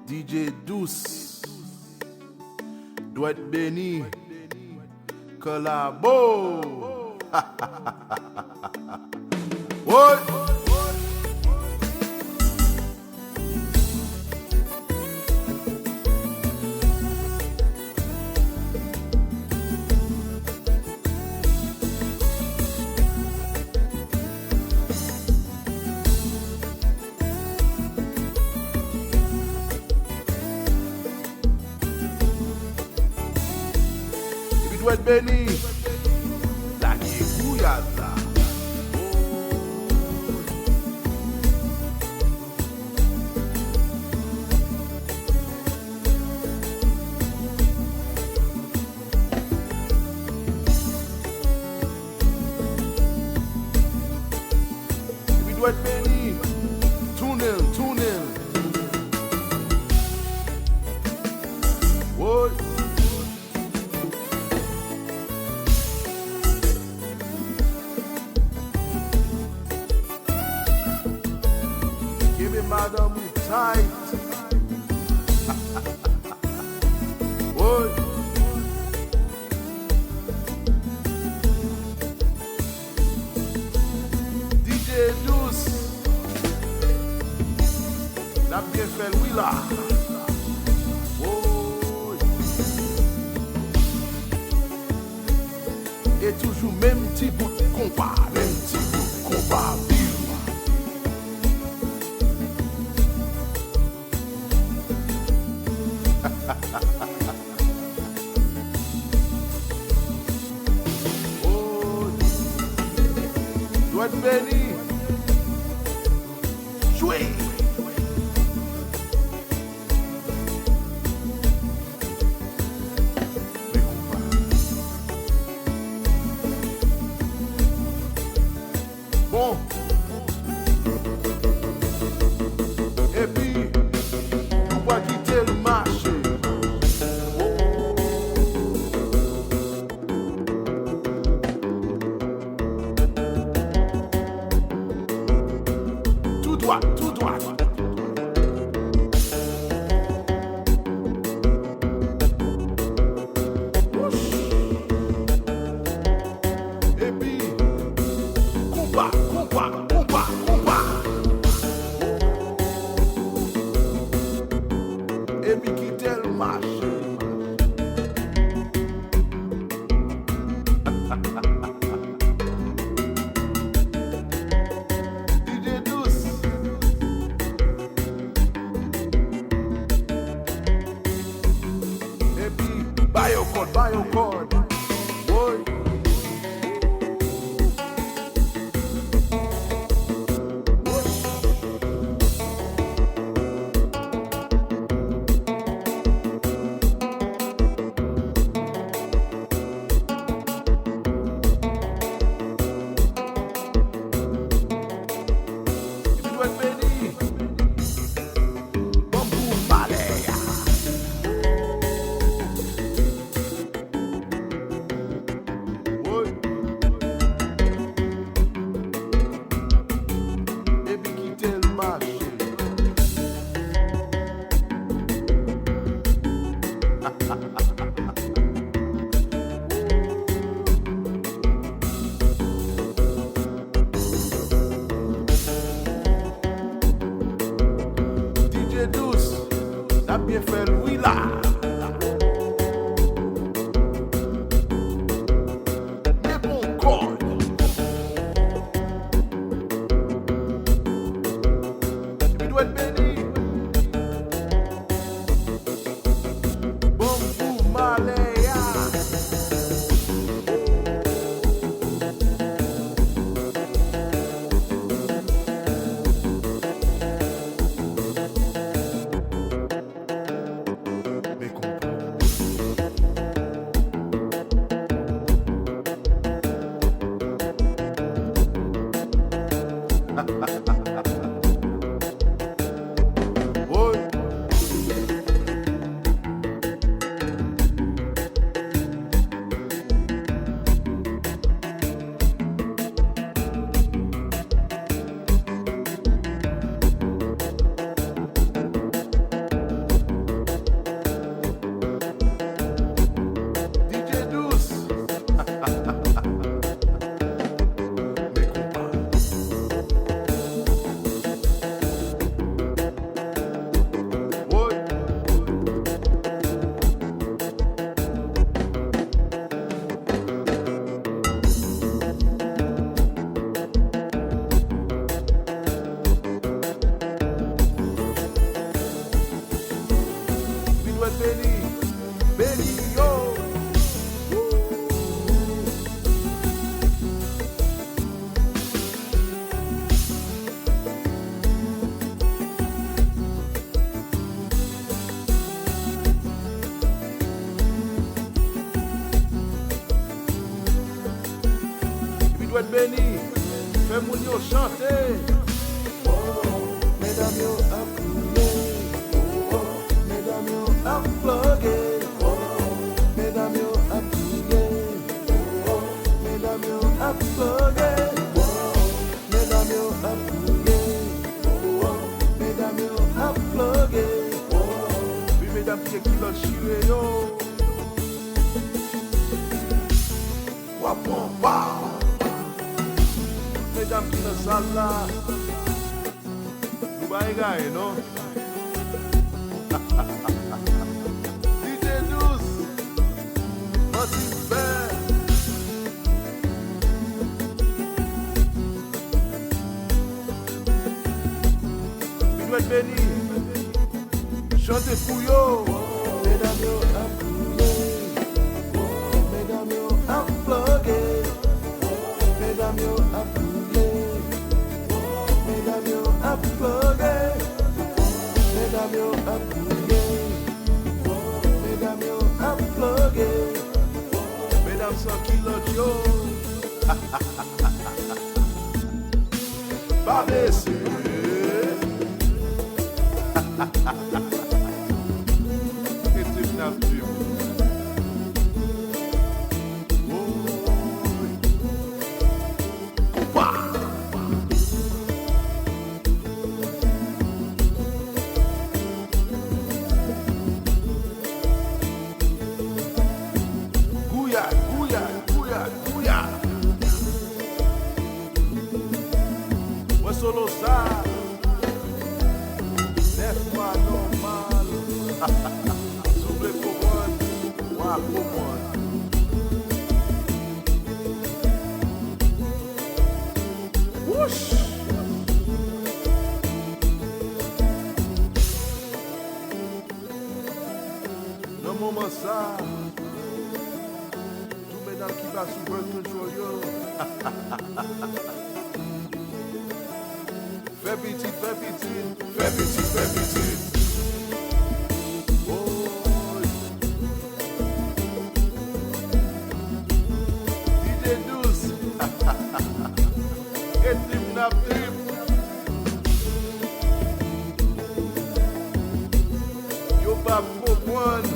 DJ Douce doit être béni. Collabo. Ouais. Doit être béni. La kibouillada. Il doit être béni. Tournel. Oh. Madame tight. Oh. DJ Douce. N'a bien fait lui là. Oh. Et toujours même petit bout de compas, oh, doit être béni. Jouer. Bon. Et puis, on va quitter le marché. Tout droit. Et puis, combat. Et puis quitter le marché. DJ Douce. Et puis, Biocode. Oui. DJ Douce, n'a bien fait Louis là. Mais bon God. Il doit être béni. Bon pour Malaya. béni, fais mon yo chanter. Mesdames yo ap kriye, mesdames yo ap plogue, mesdames yo ap kriye, mesdames yo ap plogue, mesdames yo ap kriye, mesdames yo ap plogue. Oui, mesdames, qui l'ont chiré yo. Wapon, wow. Mesdames qui dans salle là. Vous va égayer, non? DJ Douce, Martin Père. Il doit être béni. Chantez pour yo. Mesdames yo ap kriye, mesdames yo ap plogue, mesdames yo ap kriye, mesdames yo ap plogue, mesdames yo ap kriye, mesdames yo ap plogue. Mesdames sans qui l'autre yo. Pas baisser. Et tu n'as plus. Gouya, gouya, gouya, gouya. Moi solo ça. Laisse-moi normal. Souble commande. Moi commande. Whoosh. Dans le moment ça, tout mesdames qui va s'ouvrir toujours yo. Fais petit, fais petit, fais petit, fais petit. Oh. DJ Douce. Et trim nap trim. Yo pas comprendre.